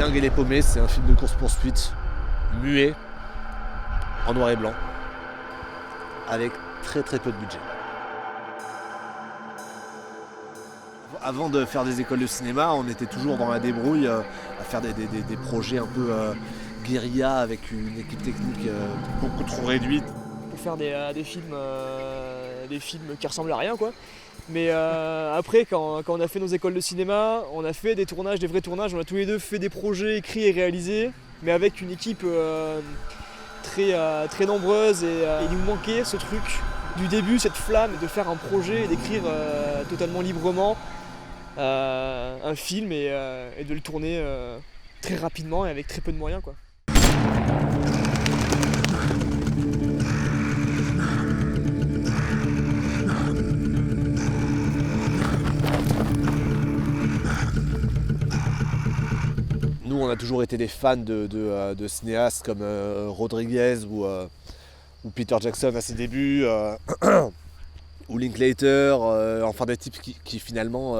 Dingue et les paumés, c'est un film de course-poursuite, muet, en noir et blanc, avec très très peu de budget. Avant de faire des écoles de cinéma, on était toujours dans la débrouille à faire des projets un peu guérilla avec une équipe technique beaucoup trop réduite. Pour faire des films qui ressemblent à rien quoi. Mais après quand on a fait nos écoles de cinéma, on a fait des tournages, des vrais tournages, on a tous les deux fait des projets écrits et réalisés, mais avec une équipe très nombreuse et il nous manquait ce truc du début, cette flamme de faire un projet et d'écrire totalement librement un film et de le tourner très rapidement et avec très peu de moyens quoi. Nous, on a toujours été des fans de cinéastes comme Rodriguez ou Peter Jackson à ses débuts, ou Linklater, enfin des types qui finalement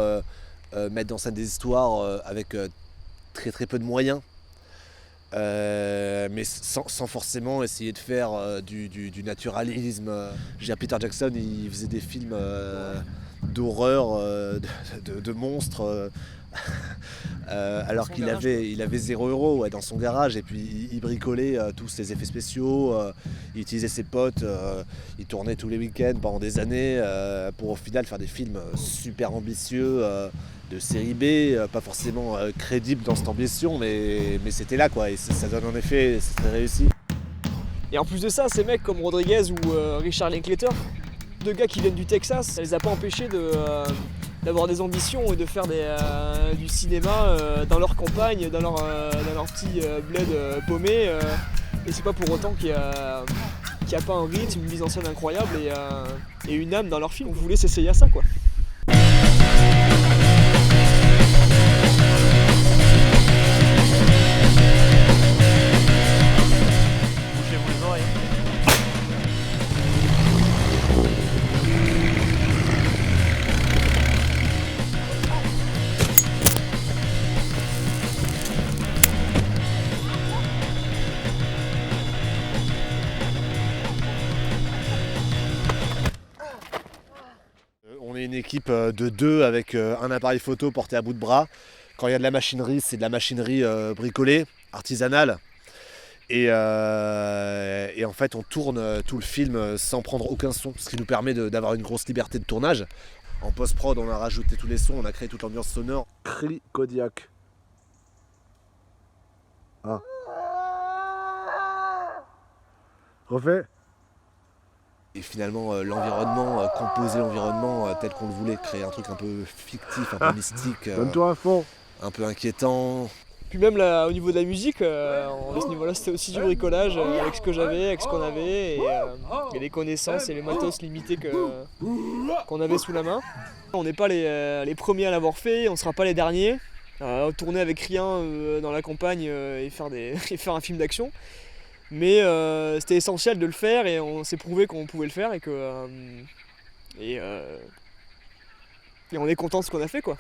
mettent en scène des histoires avec très très peu de moyens, mais sans forcément essayer de faire du naturalisme. Je veux dire, Peter Jackson, il faisait des films d'horreur, de monstres. Alors qu'il avait 0 € ouais, dans son garage, et puis il bricolait tous ses effets spéciaux, il utilisait ses potes, il tournait tous les week-ends pendant des années pour au final faire des films super ambitieux de série B, pas forcément crédibles dans cette ambition, mais c'était là quoi, et ça donne un effet, c'est très réussi. Et en plus de ça, ces mecs comme Rodriguez ou Richard Linklater, deux gars qui viennent du Texas, ça les a pas empêchés d'avoir des ambitions et de faire du cinéma dans leur campagne, dans leur petit bled paumé. Et c'est pas pour autant qu'il y a pas un rythme, une mise en scène incroyable et une âme dans leur film. On voulait s'essayer à ça quoi. Bouchez-vous les oreilles. On est une équipe de 2 avec un appareil photo porté à bout de bras. Quand il y a de la machinerie, c'est de la machinerie bricolée, artisanale. Et en fait, on tourne tout le film sans prendre aucun son, ce qui nous permet d'avoir une grosse liberté de tournage. En post-prod, on a rajouté tous les sons, on a créé toute l'ambiance sonore. Cri Kodiak. Ah. Refait. Et finalement, l'environnement, composer l'environnement tel qu'on le voulait, créer un truc un peu fictif, un peu mystique, Donne-toi à fond. un peu inquiétant. Puis même là, au niveau de la musique, à ce niveau-là, c'était aussi du bricolage avec ce que j'avais, avec ce qu'on avait, et les connaissances et les matos limités qu'on avait sous la main. On n'est pas les premiers à l'avoir fait, on ne sera pas les derniers. Tourner avec rien dans la campagne et faire un film d'action. Mais c'était essentiel de le faire et on s'est prouvé qu'on pouvait le faire et on est content de ce qu'on a fait quoi.